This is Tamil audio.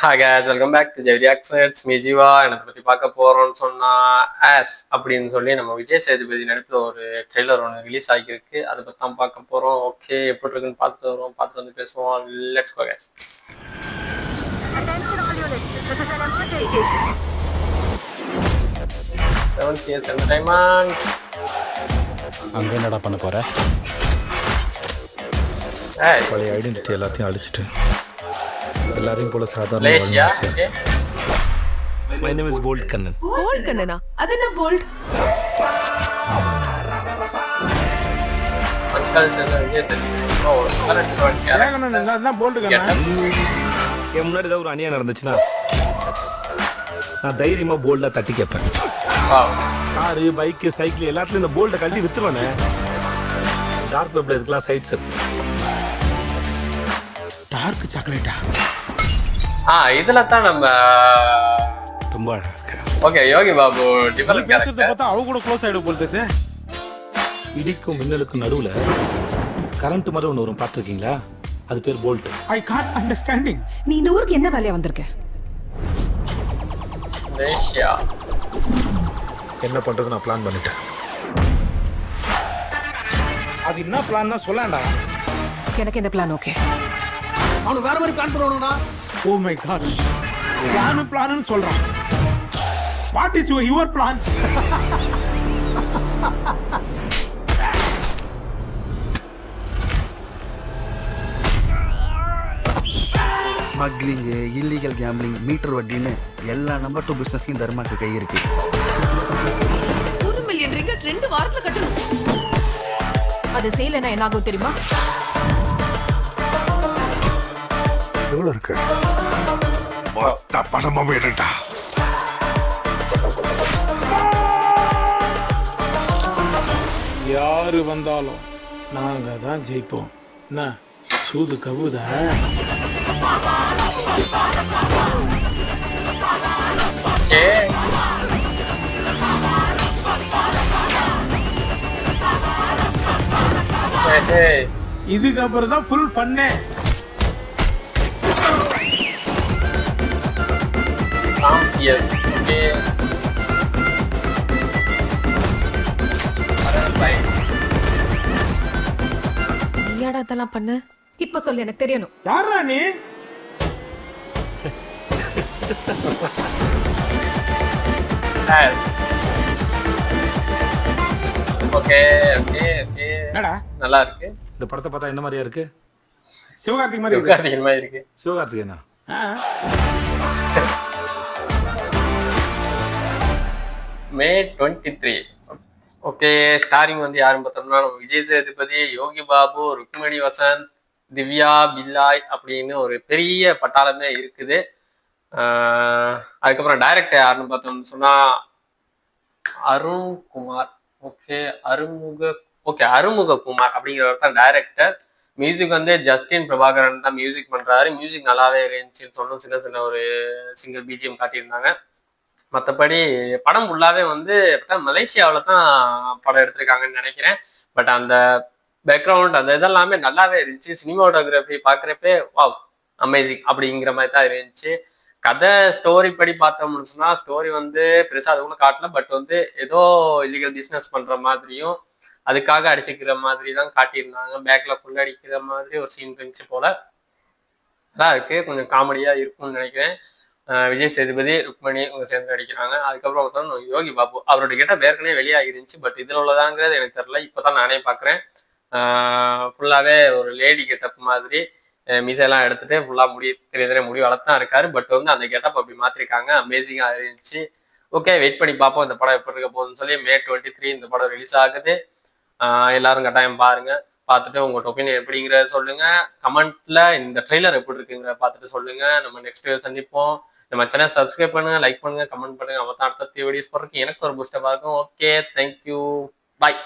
Hi guys, welcome back to Jai reactions. Me Jeeva. எனக்கு பற்றி பார்க்க போகிறோம்னு சொன்னால் ஆஸ் அப்படின்னு சொல்லி நம்ம விஜய் சேதுபதி நடிப்பில் ஒரு ட்ரெய்லர் ஒன்று ரிலீஸ் ஆகியிருக்கு. அதை பற்றி தான் பார்க்க போகிறோம். ஓகே, எப்படி இருக்குன்னு பார்த்து வந்து பேசுவோம். Let's go guys. Seven Cs entertainment. அங்கே என்னடா பண்ண போற? பழைய ஐடென்டிட்டி எல்லாத்தையும் அழிச்சிட்டு எல்லாரையும் போல சாதாரண My name is Bold Kannan. Bold Kannana? அது என்ன bold? என் முன்னாடி ஏதாவது ஒரு அநியாயம் நடந்துச்சுன்னா நான் தைரியமா போல்டா தட்டி கேட்பேன். காரு, பைக்கு, சைக்கிள் எல்லாத்துலயும் இந்த போல்டை கழட்டி வித்துருவானே. டார்க் வெப்ல இதுக்கெல்லாம் சைட்ஸ் இருக்கு. டார்க் சாக்லேட்டா? இதுல தான் நம்ம ரொம்ப அழகா இருக்கு. Okay, Yogi Babu different character பார்த்தா அவ கூட க்ளோஸ் ஆயிடும் போல. இடிக்கும் மின்னலுக்கும் நடுவுல கரண்ட் மாதிரி ஒன்று வரும், பார்த்துருக்கீங்களா? அது பேர் போல்ட். I can't understanding. நீ இந்த ஊருக்கு என்ன வேலையா வந்திருக்க? ரேஷியா என்ன பண்றது நான் பிளான் பண்ணிட்டேன். அது என்ன பிளான் தான் சொல்லண்டா. எனக்கு இந்த பிளான் ஓகே. அவனு வேற மாதிரி பிளான் பண்ணுவானுடா. ஓ மை காட், பிளான் சொல்றான். What is your plan? Smuggling, illegal gambling, meter வட்டின்னு எல்லா நம்பர் 2 பிசினஸ்லயும் தர்மாக்கு கை இருக்கு. 1 மில்லியன் ரிங்கட் 2 வாரத்துல கட்டணும். அது செய்யலனா என்ன ஆகும் தெரியுமா? எவ்வளவு இருக்கு? மொத்த பணமும் வேணும்டா. யாரு வந்தாலும் நாங்க தான் ஜெயிப்போம். என்ன சூது கவுதா? இதுக்கப்புறம் தான் ஃபுல் பண்ணே. S okay. நீயாடா இதெல்லாம் பண்ண? இப்ப சொல்லு, எனக்கு தெரியணும். யாரா நீ? Okay okay okay. என்னடா நல்லா இருக்கு. இந்த படத்தை பார்த்தா என்ன மாதிரியா இருக்கு? சிவகார்த்திக் மாதிரி இருக்கு. சிவகார்த்திகேயன் மாதிரி இருக்கு. சிவகார்த்திகேயனா? மே 23. ஓகே, ஸ்டாரிங் வந்து யாரும் பார்த்தோம்னா நம்ம விஜய் சேதுபதி, யோகி பாபு, ருக்மணி வசந்த், திவ்யா பில்லாய் அப்படின்னு ஒரு பெரிய பட்டாளமே இருக்குது. அதுக்கப்புறம் டைரக்டர் யாருன்னு பார்த்தோம்னு சொன்னா அருண்குமார். அருமுக குமார் அப்படிங்கிறவர் தான் டைரக்டர். மியூசிக் வந்து ஜஸ்டின் பிரபாகரன் தான் மியூசிக் பண்றாரு. மியூசிக் நல்லாவே இருந்துச்சுன்னு சொன்னோம். சின்ன ஒரு சிங்கிள் பிஜிஎம் காட்டியிருந்தாங்க. மற்றபடி படம் ஃபுல்லாவே வந்து மலேசியாவில் தான் படம் எடுத்திருக்காங்கன்னு நினைக்கிறேன். பட் அந்த பேக்ரவுண்ட் அந்த இதெல்லாமே நல்லாவே இருந்துச்சு. சினிமாட்டோகிராஃபி பார்க்குறப்பே வாவ் அமேசிங் அப்படிங்கிற மாதிரி தான் இருந்துச்சு. கதை ஸ்டோரி படி பார்த்தோம்னு சொன்னா ஸ்டோரி வந்து பெருசாக அது கூட காட்டல. பட் வந்து ஏதோ இல்லீகல் பிஸ்னஸ் பண்ற மாதிரியும் அதுக்காக அடிச்சுக்கிற மாதிரி தான் காட்டியிருந்தாங்க. பேக்ல ஃபுல் அடிக்கிற மாதிரி ஒரு சீன் இருந்துச்சு போல. அதான் இருக்கு, கொஞ்சம் காமெடியா இருக்கும்னு நினைக்கிறேன். விஜய் சேதுபதி, ருக்மணி இவங்க சேர்ந்து நடிக்கிறாங்க. அதுக்கப்புறம் பார்த்தோம்னா யோகி பாபு, அவரோட கெட்டப் ஏற்கனவே வெளியாகி இருந்துச்சு. பட் இதில் உள்ளதாங்கிறது எனக்கு தெரியல. இப்போதான் நானே பார்க்குறேன். ஃபுல்லாகவே ஒரு லேடி கெட்டப் மாதிரி மிசையெல்லாம் எடுத்துட்டு ஃபுல்லாக முடி வளர்த்தான் இருக்காரு. பட் வந்து அந்த கெட்டப் அப்படி மாற்றிருக்காங்க. அமேசிங்காக இருந்துச்சு. ஓகே, வெயிட் பண்ணி பார்ப்போம் இந்த படம் எப்படி இருக்க போகுதுன்னு சொல்லி. மே 23 இந்த படம் ரிலீஸ் ஆகுது. எல்லாரும் கட்டாயம் பாருங்க. பார்த்துட்டு உங்களோட ஒப்பீனியன் எப்படிங்கிறத சொல்லுங்க. கமெண்ட்ல இந்த ட்ரெய்லர் எப்படி இருக்குங்கிற பார்த்துட்டு சொல்லுங்க. நம்ம நெக்ஸ்ட் வீடியோ சந்திப்போம். நம்ம சேனல் சப்ஸ்கிரைப் பண்ணுங்க, லைக் பண்ணுங்க, கமெண்ட் பண்ணுங்க. அவன் தான் அடுத்த வீடியோஸ் போடுறதுக்கு எனக்கு ஒரு பூஸ்டப்பா இருக்கும். ஓகே, தேங்க்யூ, பாய்.